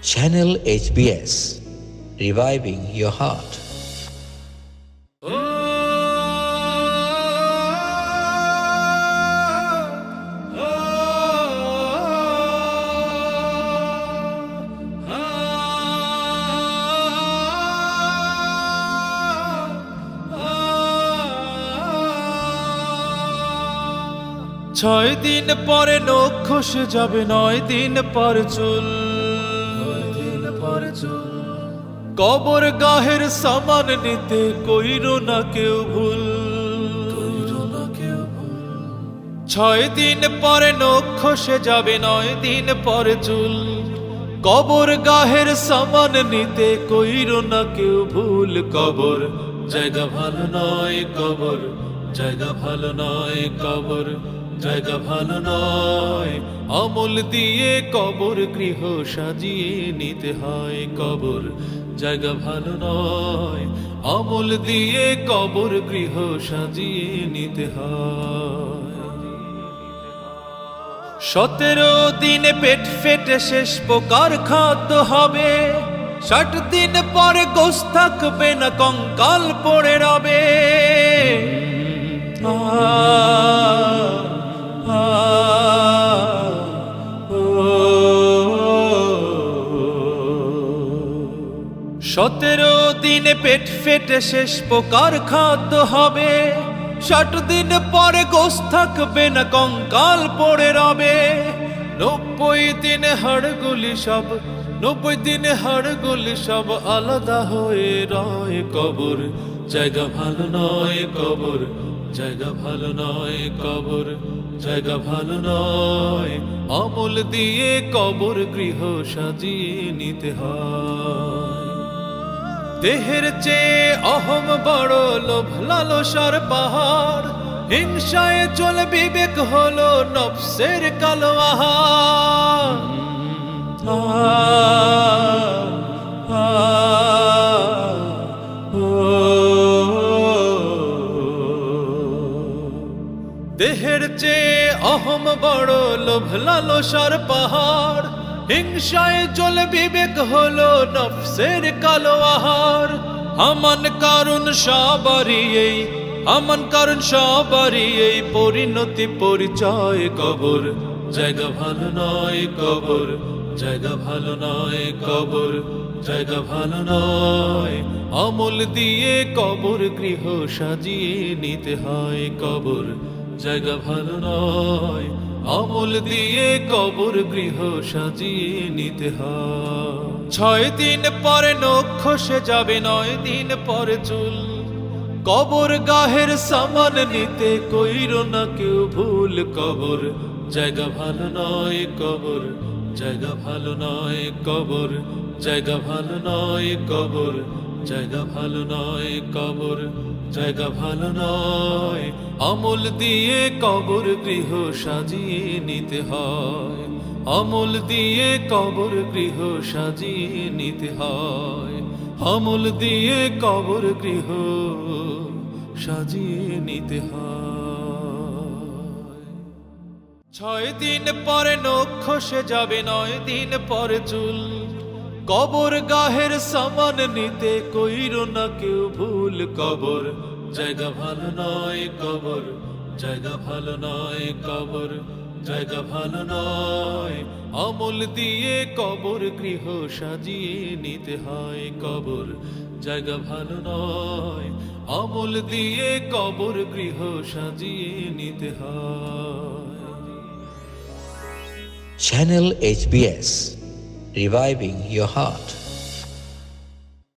Channel HBS, reviving your heart. ছয় দিন পরে নখ খসে যাবে, 9 দিন পর চুল। কবর গাহের সামান নিতে কইরো না কেউ ভুল। 6 দিন পরে নখ খসে যাবে, 9 দিন পর চুল। কবর গাহের সামান নিতে কইরো না কেউ ভুল। কবর জায়গা ভালো নয়, কবর জায়গা ভালো নয়, কবর জায়গা ভালো নয়। আমল দিয়ে কবর গৃহ সাজিয়ে নিতে হয়। কবর জায়গা ভালো নয়, আমল দিয়ে কবর গৃহ সাজিয়ে নিতে হয়। 17 দিনে পেট ফেটে শেষ পোকার খাদ্য হবে। 60 দিন পরে গোশ থাকবে না, কঙ্কাল পড়ে রবে। 17 দিনে পেট ফেটে শেষ পোকার খাদ্য হবে। 60 দিন পরে গোশ থাকবে না, কঙ্কাল পড়ে রবে। 90 দিনে হাড়গুলি সব, 90 দিনে হাড়গুলি সব আলাদা হয়ে রয়। কবর জায়গা ভালো নয়, কবর জায়গা ভালো নয়, কবর জায়গা ভালো নয়। আমল দিয়ে কবর গৃহ সাজিয়ে নিতে হয়। দেহের চেয়ে অহম বড়, লোভ লালসার পাহাড়। হিংসায় চলে বিবেক হলো নফসের কালো আহার। দেহের চেয়ে অহম বড়, লোভ লালসার পাহাড়। হিংসায় চলে বিবেক হলো নফসের কালো আহার। আমান কারণ সবারই এই, আমান কারণ সবারই এই পরিণতি পরিচয়। কবর জায়গা ভালো নয়, কবর জায়গা ভালো নয়, কবর জায়গা ভালো নয়। আমল দিয়ে কবর গৃহ সাজিয়ে নিতে হয়। কবর জায়গা ভালো নয়, আমল দিয়ে কবর গৃহ সাজিয়ে নিতে হয়। 6 দিন পরে নখ খসে যাবে, 9 দিন পরে চুল। কবর গাহের সামান নিতে কইরো না কেউ ভুল। কবর জায়গা ভালো নয়, কবর জায়গা ভালো নয়, কবর জায়গা ভালো নয়, কবর জায়গা ভালো নয়, কবর জায়গা ভালো নয়। আমল দিয়ে কবর গৃহ সাজিয়ে নিতে হয়। আমল দিয়ে কবর গৃহ সাজিয়ে নিতে হয়। আমল দিয়ে কবর গৃহ সাজিয়ে নিতে হয়। 6 দিন পরে নখ খসে যাবে, 9 দিন পরে চুল। কবর গাহের সামান নিতে কইরো না কেউ ভুল। কবর জায়গা ভালো নয়, কবর জায়গা ভালো নয়, কবর জায়গা ভালো নয়। আমল দিয়ে কবর গৃহ সাজিয়ে নিতে হয়। কবর জায়গা ভালো নয়, আমল দিয়ে কবর গৃহ সাজিয়ে নিতে হয়। Channel HBS, reviving your heart.